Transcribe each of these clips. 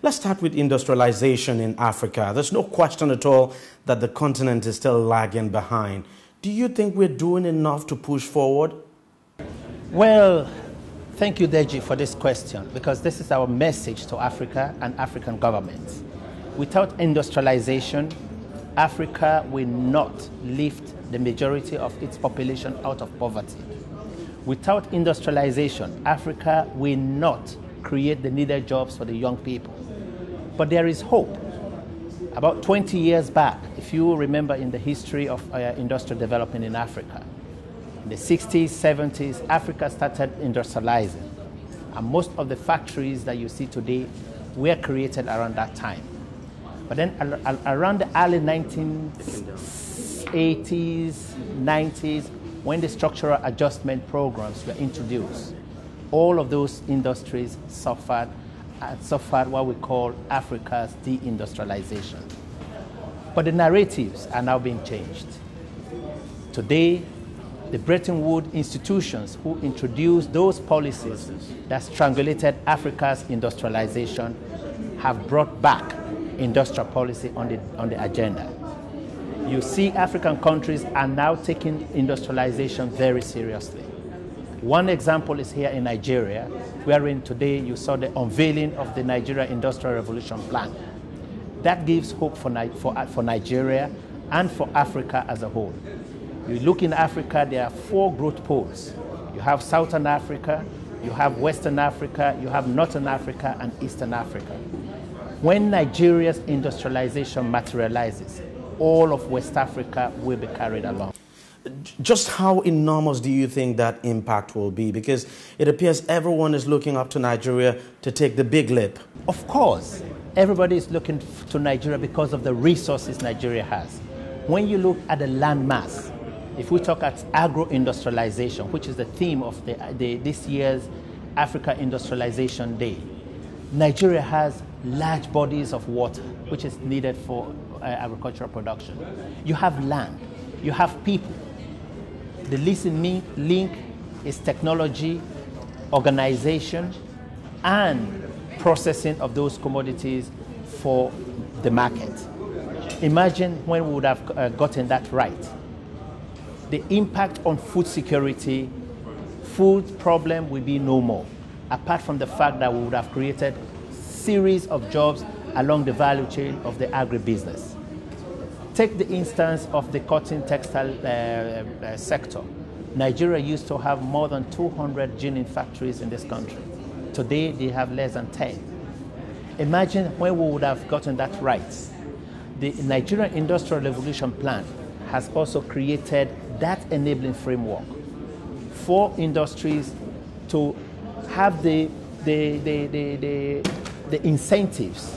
Let's start with industrialization in Africa. There's no question at all that the continent is still lagging behind. Do you think we're doing enough to push forward? Well, thank you, Deji, for this question, because this is our message to Africa and African governments. Without industrialization, Africa will not lift the majority of its population out of poverty. Without industrialization, Africa will not create the needed jobs for the young people. But there is hope. About 20 years back, if you remember in the history of industrial development in Africa, in the 60s, 70s, Africa started industrializing. And most of the factories that you see today were created around that time. But then around the early 1980s, 90s, when the structural adjustment programs were introduced, all of those industries suffered what we call Africa's deindustrialization. But the narratives are now being changed. Today, the Bretton Woods institutions who introduced those policies that strangulated Africa's industrialization have brought back industrial policy on the agenda. You see African countries are now taking industrialization very seriously. One example is here in Nigeria, wherein today you saw the unveiling of the Nigeria Industrial Revolution Plan. That gives hope for Nigeria and for Africa as a whole. You look in Africa, there are 4 growth poles. You have Southern Africa, you have Western Africa, you have Northern Africa, and Eastern Africa. When Nigeria's industrialization materializes, all of West Africa will be carried along. Just how enormous do you think that impact will be? Because it appears everyone is looking up to Nigeria to take the big leap. Of course, everybody is looking to Nigeria because of the resources Nigeria has. When you look at the land mass, if we talk at agro-industrialization, which is the theme of this year's Africa Industrialization Day, Nigeria has large bodies of water, which is needed for agricultural production. You have land, you have people. The missing link is technology, organization, and processing of those commodities for the market. Imagine when we would have gotten that right. The impact on food security, food problem will be no more, apart from the fact that we would have created series of jobs along the value chain of the agribusiness. Take the instance of the cotton textile sector. Nigeria used to have more than 200 ginning factories in this country. Today, they have less than 10. Imagine when we would have gotten that right. The Nigerian Industrial Revolution Plan has also created that enabling framework for industries to have the incentives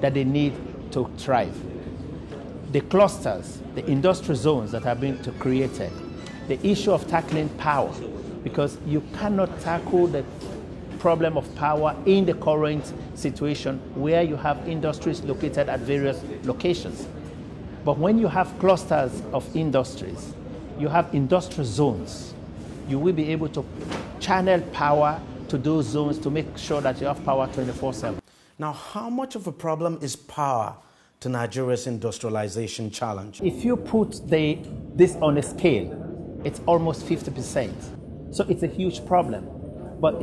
that they need to thrive. The clusters, the industrial zones that are being created, the issue of tackling power, because you cannot tackle the problem of power in the current situation where you have industries located at various locations. But when you have clusters of industries, you have industrial zones, you will be able to channel power to those zones to make sure that you have power 24/7. Now, how much of a problem is power to Nigeria's industrialization challenge? If you put this on a scale, it's almost 50%. So it's a huge problem. But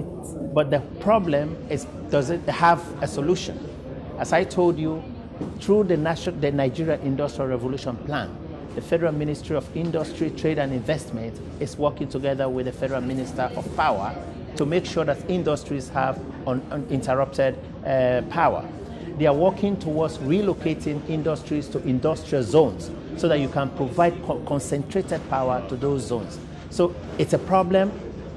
the problem is, does it have a solution? As I told you, through the Nigeria Industrial Revolution Plan, the Federal Ministry of Industry, Trade and Investment is working together with the Federal Minister of Power to make sure that industries have uninterrupted power. They are working towards relocating industries to industrial zones so that you can provide concentrated power to those zones. So it's a problem,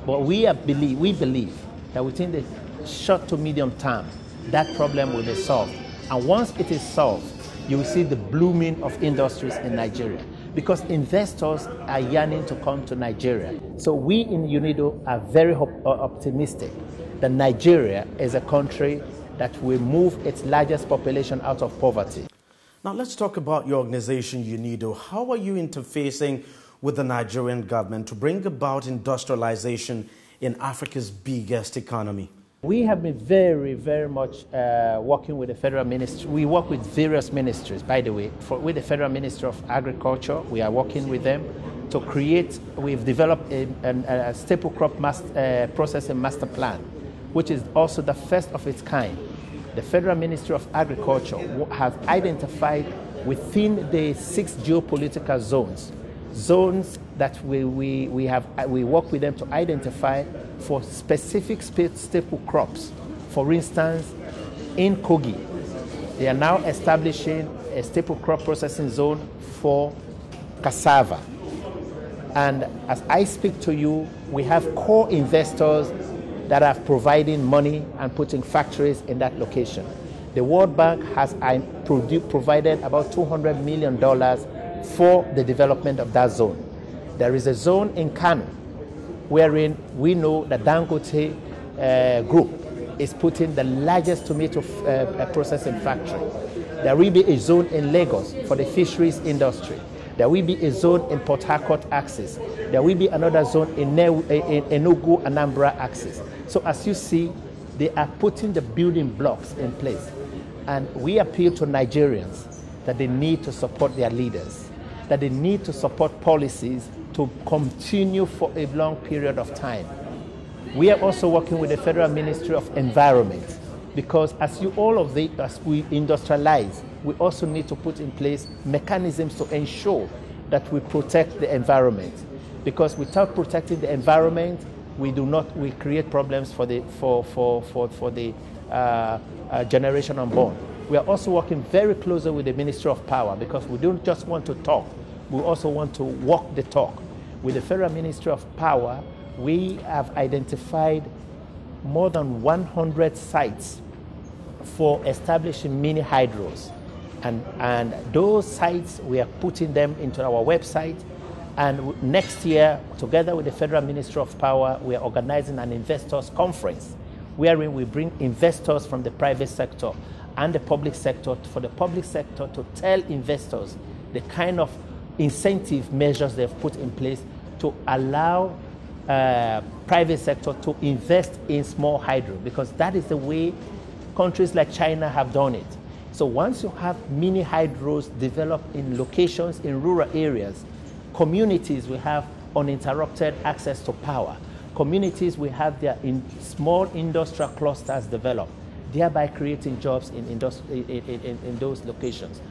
but we believe that within the short to medium term, that problem will be solved. And once it is solved, you will see the blooming of industries in Nigeria, because investors are yearning to come to Nigeria. So we in UNIDO are very optimistic that Nigeria is a country that will move its largest population out of poverty. Now let's talk about your organization, UNIDO. How are you interfacing with the Nigerian government to bring about industrialization in Africa's biggest economy? We have been very, very much working with the federal ministry. We work with various ministries, by the way. With the Federal Ministry of Agriculture, we are working with them to create, we've developed a staple crop processing master plan, which is also the first of its kind. The Federal Ministry of Agriculture has identified within the 6 geopolitical zones that we work with them to identify for specific staple crops. For instance, in Kogi, they are now establishing a staple crop processing zone for cassava. And as I speak to you, we have core investors that are providing money and putting factories in that location. The World Bank has provided about $200 million for the development of that zone. There is a zone in Kano wherein we know the Dangote group is putting the largest tomato processing factory. There will be a zone in Lagos for the fisheries industry. There will be a zone in Port Harcourt axis. There will be another zone in Enugu Anambra axis. So as you see, they are putting the building blocks in place. And we appeal to Nigerians that they need to support their leaders, that they need to support policies to continue for a long period of time. We are also working with the Federal Ministry of Environment because as we industrialize, we also need to put in place mechanisms to ensure that we protect the environment. Because without protecting the environment, we create problems for the generation unborn. We are also working very closely with the Ministry of Power because we don't just want to talk, we also want to walk the talk. With the Federal Ministry of Power, we have identified more than 100 sites for establishing mini hydros. And those sites, we are putting them into our website. And next year, together with the Federal Ministry of Power, we are organizing an investors conference wherein we bring investors from the private sector and the public sector for the public sector to tell investors the kind of incentive measures they've put in place to allow private sector to invest in small hydro, because that is the way countries like China have done it. So once you have mini hydros developed in locations in rural areas, communities will have uninterrupted access to power. Communities will have their small industrial clusters developed, thereby creating jobs in those locations.